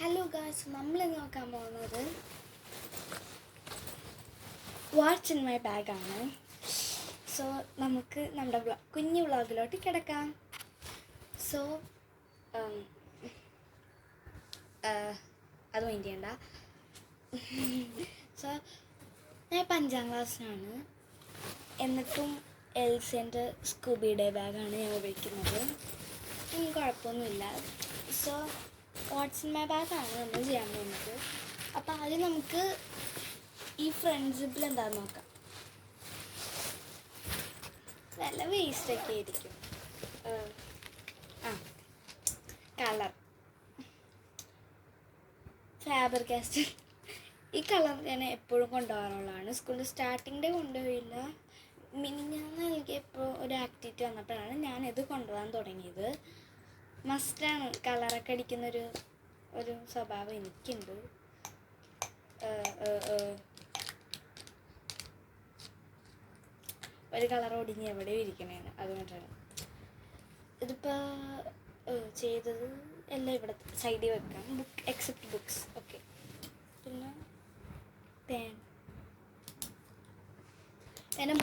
Hello guys, നമ്മൾ നോക്കാൻ പോകുന്നത് വാട്ട്സ് ഇൻ മൈ ബാഗാണ്. സോ നമുക്ക് നമ്മുടെ കുഞ്ഞു വ്ളോഗിലോട്ട് കിടക്കാം. സോ അത് മൈൻഡ് ചെയ്യണ്ട. സോ ഞാൻ ഇപ്പം 5ാം ക്ലാസ്സിലാണ്. എന്നിട്ടും എൽസെൻ്റെ സ്കൂബി ഡേ ബാഗാണ് ഞാൻ ഉപയോഗിക്കുന്നത്. കുഴപ്പമൊന്നുമില്ല. സോ വാട്ട്സ് ഇൻ മൈ ബാഗാണ് നമ്മൾ ചെയ്യാൻ പോകുന്നത്. അപ്പോൾ ആദ്യം നമുക്ക് ഈ ഫ്രണ്ട് സിപ്പിൽ എന്താണെന്ന് നോക്കാം. നല്ല വേസ്റ്റൊക്കെ ആയിരിക്കും. Colour Faber castle. ഈ കളർ ഞാൻ എപ്പോഴും കൊണ്ടുപോകാറുള്ളതാണ്. സ്കൂളിൽ സ്റ്റാർട്ടിങ് ഡേ കൊണ്ടുപോയില്ല. മിനിഞ്ഞാന്ന് എനിക്ക് എപ്പോൾ ഒരു ആക്ടിവിറ്റി വന്നപ്പോഴാണ് ഞാനിത് കൊണ്ടുപോകാൻ തുടങ്ങിയത്. മസ്റ്റാണ്. കളറൊക്കെ അടിക്കുന്നൊരു സ്വഭാവം എനിക്കുണ്ട്. ഒരു കളർ ഒടിഞ്ഞ് എവിടെയും ഇരിക്കണേന്ന്, അതുകൊണ്ടാണ് ഇതിപ്പോൾ ചെയ്തത്. എല്ലാം ഇവിടെ സൈഡിൽ വെക്കാം, ബുക്ക് എക്സെപ്റ്റ് ബുക്സ്. ഓക്കെ. പിന്നെ പേന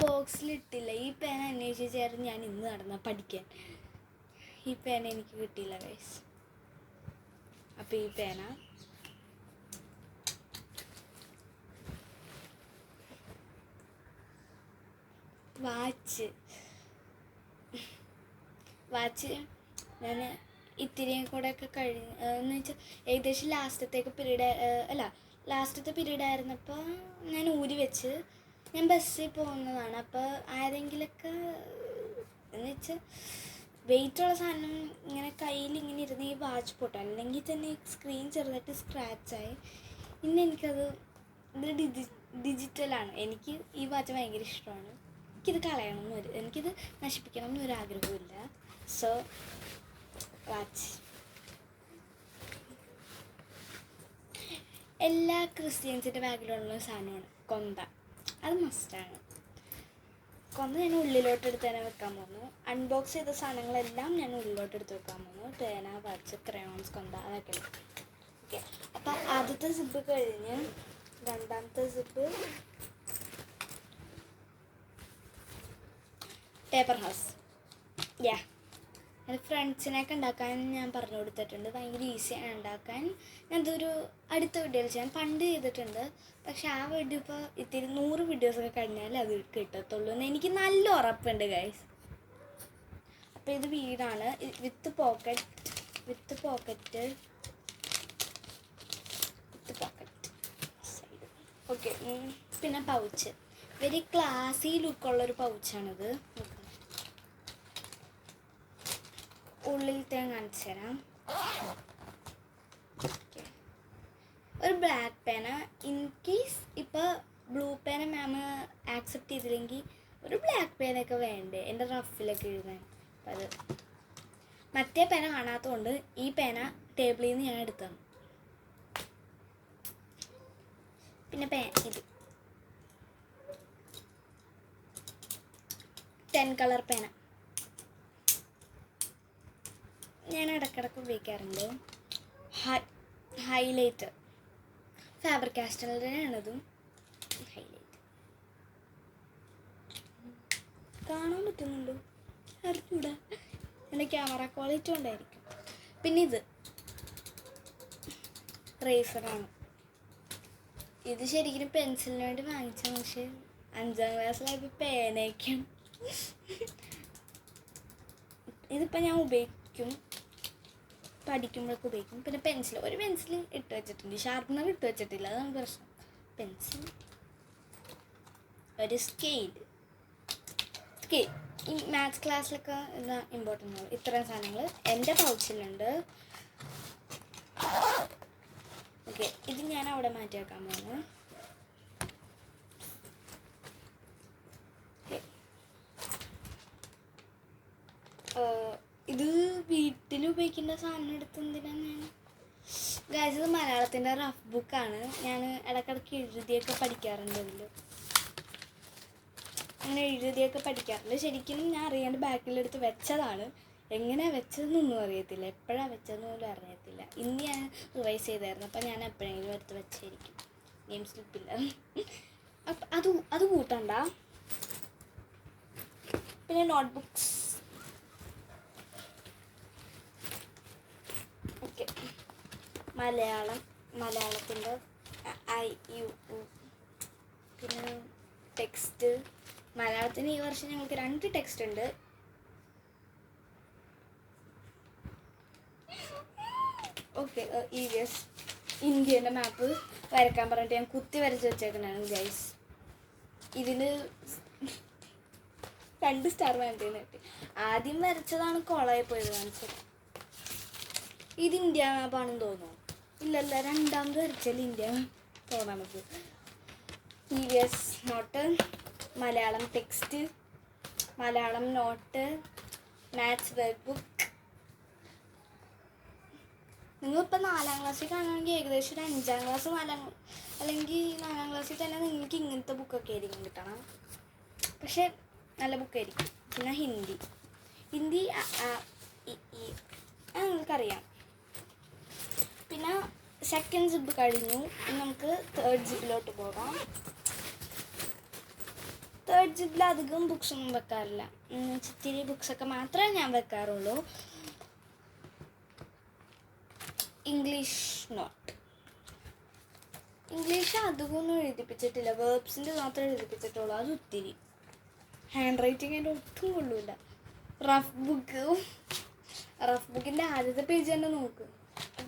ബോക്സിലിട്ടില്ല. ഈ പേന അന്വേഷിച്ചായിരുന്നു ഞാൻ ഇന്ന് നടന്ന പഠിക്കാൻ. ഈ പേന എനിക്ക് കിട്ടിയില്ല ഗൈസ്. അപ്പോൾ ഈ പേന വാച്ച് ഞാൻ ഇത്തിരിയും കൂടെയൊക്കെ എന്ന് വെച്ചാൽ ഏകദേശം ലാസ്റ്റത്തെ പീരീഡ് ആയിരുന്നപ്പോൾ ഞാൻ ഊരി വെച്ച് ഞാൻ ബസ്സിൽ പോകുന്നതാണ്. അപ്പോൾ ആരെങ്കിലൊക്കെ എന്ന് വെച്ചാൽ വെയിറ്റുള്ള സാധനം ഇങ്ങനെ കയ്യിൽ ഇങ്ങനെ ഇരുന്ന് ഈ വാച്ച് പൊട്ടും, അല്ലെങ്കിൽ തന്നെ സ്ക്രീൻ ചെറുതായിട്ട് സ്ക്രാച്ചായി. ഇന്ന് എനിക്കത് ഡിജിറ്റലാണ്. എനിക്ക് ഈ വാച്ച് ഭയങ്കര ഇഷ്ടമാണ്. എനിക്കിത് നശിപ്പിക്കണം എന്നൊരു ആഗ്രഹമില്ല. സോ വാച്ച് എല്ലാ ക്രിസ്ത്യൻസിൻ്റെ ബാഗിലുള്ള സാധനമാണ് കൊന്ത. അത് മസ്റ്റാണ്. കൊന്ത ഞാൻ ഉള്ളിലോട്ടെടുത്ത് തന്നെ വെക്കാൻ പോകുന്നു. അൺബോക്സ് ചെയ്ത സാധനങ്ങളെല്ലാം ഞാൻ ഉള്ളിലോട്ടെടുത്ത് വെക്കാൻ പോകുന്നു. പേന, വാച്ച്, ക്രയോൺസ്, കൊന്ത, അതൊക്കെ ഉണ്ട്. ഓക്കെ. അപ്പോൾ ആദ്യത്തെ സിപ്പ് കഴിഞ്ഞ് രണ്ടാമത്തെ സിപ്പ് പേപ്പർ ഹൗസ്. എൻ്റെ ഫ്രണ്ട്സിനെയൊക്കെ ഉണ്ടാക്കാൻ ഞാൻ പറഞ്ഞു കൊടുത്തിട്ടുണ്ട്. ഭയങ്കര ഈസിയാണ് ഉണ്ടാക്കാൻ. ഞാനതൊരു അടുത്ത വീഡിയോയിൽ ചെയ്യാൻ പണ്ട് ചെയ്തിട്ടുണ്ട്. പക്ഷെ ആ വീഡിയോ ഇപ്പോൾ ഇത്തിരി 100 വീഡിയോസൊക്കെ കഴിഞ്ഞാൽ അത് കിട്ടത്തുള്ളൂ എന്ന് എനിക്ക് നല്ല ഉറപ്പുണ്ട് ഗൈസ്. അപ്പോൾ ഇത് വീടാണ്, വിത്ത് പോക്കറ്റ് ഓക്കെ. പിന്നെ പൗച്ച്, വെരി ക്ലാസി ലുക്കുള്ളൊരു പൗച്ചാണിത്. ഉള്ളിലത്തെ കാണിച്ചു തരാം. ഒരു ബ്ലാക്ക് പേന. ഇൻ കേസ് ഇപ്പോൾ ബ്ലൂ പേന മാം ആക്സെപ്റ്റ് ചെയ്തില്ലെങ്കിൽ ഒരു ബ്ലാക്ക് പേനയൊക്കെ വേണ്ടേ എൻ്റെ റഫിലൊക്കെ എഴുതാൻ. അപ്പം അത് മറ്റേ പേന കാണാത്തതുകൊണ്ട് ഈ പേന ടേബിളിൽ നിന്ന് ഞാൻ എടുത്തതാണ്. പിന്നെ ഇത് 10 കളർ പേന ഞാൻ ഇടയ്ക്കിടയ്ക്ക് ഉപയോഗിക്കാറുണ്ട്. Highlighter Faber കാസ്റ്റലിൻ്റെയാണിതും. ഹൈലൈറ്റ് കാണാൻ പറ്റുന്നുണ്ടോ അറിഞ്ഞൂടാ, എൻ്റെ ക്യാമറ ക്വാളിറ്റി കൊണ്ടായിരിക്കും. പിന്നെ ഇത് റേസറാണ്. ഇത് ശരിക്കും പെൻസിലിന് വേണ്ടി വാങ്ങിച്ചാൽ, പക്ഷേ 5ാം ക്ലാസ്സിലായപ്പോൾ പേനയൊക്കെയാണ്. ഇതിപ്പോൾ ഞാൻ ഉപയോഗിക്കും, പഠിക്കുമ്പോഴൊക്കെ ഉപയോഗിക്കും. പിന്നെ ഒരു പെൻസിൽ ഇട്ട് വെച്ചിട്ടുണ്ട്, ഷാർപ്പനർ ഇട്ട് വെച്ചിട്ടില്ല, അതാണ് പ്രശ്നം. പെൻസിൽ, ഒരു സ്കെയിൽ ഈ മാത്സ് ക്ലാസ്സിലൊക്കെ എന്താ ഇമ്പോർട്ടൻ്റ് ആണ്. ഇത്രയും സാധനങ്ങൾ എൻ്റെ പൗച്ചിലുണ്ട്. ഓക്കെ. ഇത് ഞാൻ അവിടെ മാറ്റി വെക്കാൻ പോകുന്നു. ഇത് വീട്ടിൽ ഉപയോഗിക്കേണ്ട സാധനം എടുത്ത് എന്തിനാണ് ഞാൻ ഗൈസ്. ഇത് മലയാളത്തിൻ്റെ റഫ് ബുക്കാണ്. ഞാൻ ഇടയ്ക്കിടയ്ക്ക് എഴുതിയൊക്കെ പഠിക്കാറുണ്ട്. അങ്ങനെ എഴുതിയൊക്കെ പഠിക്കാറുണ്ട്. ശരിക്കും ഞാൻ അറിയാണ്ട് ബാക്കിലെടുത്ത് വെച്ചതാണ്. എങ്ങനെയാണ് വെച്ചതെന്നൊന്നും അറിയത്തില്ല, എപ്പോഴാണ് വെച്ചതെന്ന് പോലും അറിയത്തില്ല. ഇന്ന് ഞാൻ റിവൈസ് ചെയ്തായിരുന്നു, അപ്പം ഞാൻ എപ്പോഴെങ്കിലും എടുത്ത് വെച്ചായിരിക്കും. നെയിം സ്ലിപ്പില്ല. അപ്പം അത് കൂട്ടണ്ട. പിന്നെ നോട്ട്ബുക്സ്. ഓക്കെ, മലയാളത്തിൻ്റെ ഐ യു. പിന്നെ ടെക്സ്റ്റ്. മലയാളത്തിന് ഈ വർഷം ഞങ്ങൾക്ക് 2 ടെക്സ്റ്റ് ഉണ്ട്. ഓക്കെ, EVS ഇന്ത്യൻ്റെ മാപ്പ് വരയ്ക്കാൻ പറഞ്ഞിട്ട് ഞാൻ കുത്തി വരച്ച് വെച്ചേക്കണാണ് ഗൈസ്. ഇതിന് 2 സ്റ്റാർ വേണ്ടേന്ന് കിട്ടി. ആദ്യം വരച്ചതാണ് കോളായി പോയത് കാണിച്ചത്. ഇത് ഇന്ത്യ മാപ്പാണെന്ന് തോന്നുന്നു. ഇല്ലല്ല, രണ്ടാമത് വരച്ചല്ലേ ഇന്ത്യ തോന്നണത്. EVS note, Malayalam text, Malayalam note, maths work book. നിങ്ങളിപ്പോൾ 4ാം ക്ലാസ്സിൽ കാണുകയാണെങ്കിൽ ഏകദേശം ഒരു 5ാം ക്ലാസ് അല്ലെങ്കിൽ 4ാം ക്ലാസ്സിൽ തന്നെ നിങ്ങൾക്ക് ഇങ്ങനത്തെ ബുക്കൊക്കെ ആയിരിക്കും കിട്ടണം. പക്ഷേ നല്ല ബുക്കായിരിക്കും. പിന്നെ ഹിന്ദി നിങ്ങൾക്കറിയാം. പിന്നെ 2nd ജിബ് കഴിഞ്ഞു. നമുക്ക് 3rd ജിബിലോട്ട് പോകാം. 3rd ജിബിൽ അധികം ബുക്സൊന്നും വെക്കാറില്ല. ഇത്തിരി ബുക്സൊക്കെ മാത്രമേ ഞാൻ വെക്കാറുള്ളൂ. English not. ഇംഗ്ലീഷ് അധികമൊന്നും എഴുതിപ്പിച്ചിട്ടില്ല, വേർബ്സിൻ്റെ മാത്രമേ എഴുതിപ്പിച്ചിട്ടുള്ളൂ. അത് ഒത്തിരി. ഹാൻഡ് റൈറ്റിംഗ് എൻ്റെ ഒട്ടും കൊള്ളൂല. റഫ് ബുക്കിൻ്റെ ആദ്യത്തെ പേജ് തന്നെ നോക്ക്.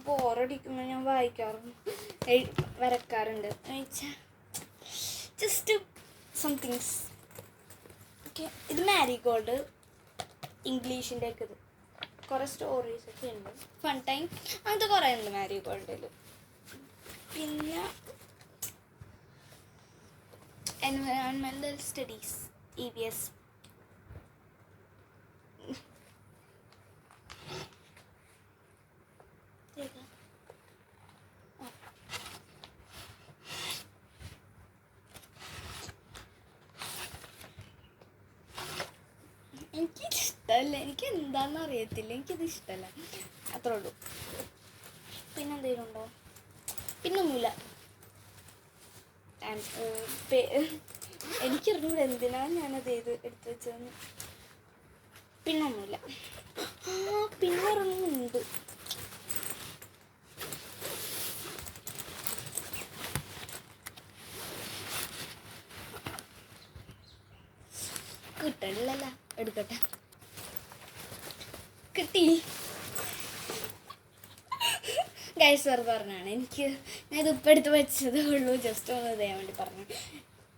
ബോറടിക്കുമ്പോൾ ഞാൻ വരക്കാറുണ്ട്. Just somethings. ഓക്കെ, ഇത് മാരിഗോൾഡ്. ഇംഗ്ലീഷിൻ്റെ ഒക്കെ ഇത് കുറേ സ്റ്റോറീസൊക്കെ ഉണ്ട്. ഫൺ ടൈം അങ്ങനത്തെ കുറേ ഉണ്ട് മാരിഗോൾഡിൽ. പിന്നെ എൻവയോൺമെൻറ്റൽ സ്റ്റഡീസ്, EVS. എനിക്കിഷ്ടമല്ല, എനിക്ക് എന്താണെന്ന് അറിയത്തില്ല, എനിക്കിത് ഇഷ്ടമല്ല, അത്രേ ഉള്ളൂ. പിന്നെ എന്തെങ്കിലും ഉണ്ടോ? പിന്നൊന്നുമില്ല. എനിക്കറിഞ്ഞൂടെ എന്തിനാണ് ഞാനത് എടുത്തു വെച്ചതെന്ന്. പിന്നൊന്നുമില്ല. പിന്നെ ഒരെണ്ണമുണ്ട്. കിട്ടണില്ലല്ല, എടുക്കട്ടെ. കിട്ടി ഗൈസ്, വെറുതെ പറഞ്ഞാണ്. ഞാനിതിപ്പോൾ എടുത്ത് വെച്ചതേ ഉള്ളൂ. ജസ്റ്റ് ഒന്ന് ചെയ്യാൻ വേണ്ടി പറഞ്ഞു.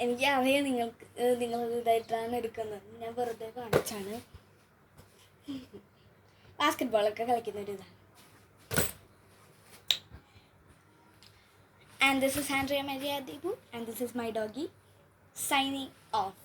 എനിക്ക് അറിയാം നിങ്ങൾ ഇതായിട്ടാണ് എടുക്കുന്നത്. ഞാൻ വെറുതെ കാണിച്ചാണ്. ബാസ്കറ്റ്ബോളൊക്കെ കളിക്കുന്നൊരിതാണ്. And this is Andrea Maria Debu, and this is my doggy signing off.